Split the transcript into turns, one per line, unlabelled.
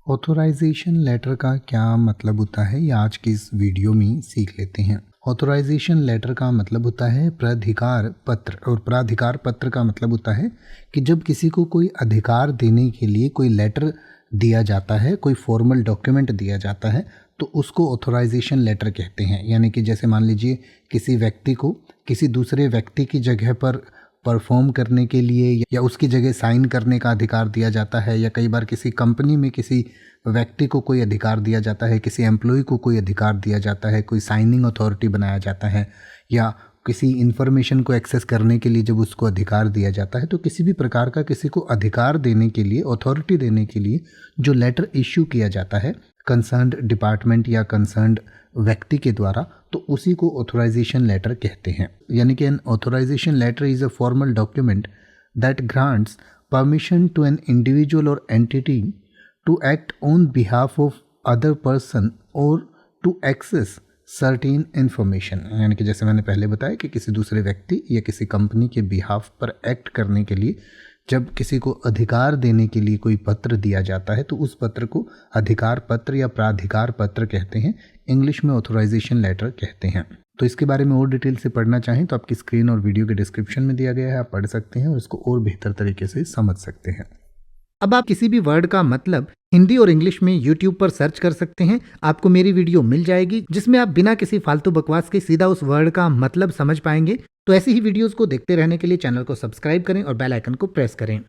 Authorisation letter का क्या मतलब होता है, ये आज की इस वीडियो में सीख लेते हैं। ऑथोराइजेशन लेटर का मतलब होता है प्राधिकार पत्र, और प्राधिकार पत्र का मतलब होता है कि जब किसी को कोई अधिकार देने के लिए कोई लेटर दिया जाता है, कोई फॉर्मल डॉक्यूमेंट दिया जाता है, तो उसको ऑथोराइजेशन लेटर कहते हैं। यानी कि जैसे मान लीजिए किसी व्यक्ति को किसी दूसरे व्यक्ति की जगह पर परफॉर्म करने के लिए या उसकी जगह साइन करने का अधिकार दिया जाता है, या कई बार किसी कंपनी में किसी व्यक्ति को कोई अधिकार दिया जाता है, किसी एम्प्लॉय को कोई अधिकार दिया जाता है, कोई साइनिंग अथॉरिटी बनाया जाता है, या किसी इन्फॉर्मेशन को एक्सेस करने के लिए जब उसको अधिकार दिया जाता है, तो किसी भी प्रकार का किसी को अधिकार देने के लिए, अथॉरिटी देने के लिए जो लेटर इश्यू किया जाता है कंसर्न्ड डिपार्टमेंट या कंसर्न्ड व्यक्ति के द्वारा, तो उसी को ऑथोराइजेशन लेटर कहते हैं। यानी कि an authorization letter is a formal document that grants permission to an individual और entity to act on behalf of other person और टू एक्सेस सर्टेन इन्फॉर्मेशन। यानी कि जैसे मैंने पहले बताया कि किसी दूसरे व्यक्ति या किसी कंपनी के बिहाफ पर एक्ट करने के लिए जब किसी को अधिकार देने के लिए कोई पत्र दिया जाता है, तो उस पत्र को अधिकार पत्र या प्राधिकार पत्र कहते हैं। इंग्लिश में ऑथोराइजेशन लेटर कहते हैं। तो इसके बारे में और डिटेल से पढ़ना चाहें तो आपकी स्क्रीन और वीडियो के डिस्क्रिप्शन में दिया गया है, आप पढ़ सकते हैं और इसको और बेहतर तरीके से समझ सकते हैं।
अब आप किसी भी वर्ड का मतलब हिंदी और इंग्लिश में YouTube पर सर्च कर सकते हैं, आपको मेरी वीडियो मिल जाएगी जिसमें आप बिना किसी फालतू बकवास के सीधा उस वर्ड का मतलब समझ पाएंगे। तो ऐसी ही वीडियोस को देखते रहने के लिए चैनल को सब्सक्राइब करें और बेल आइकन को प्रेस करें।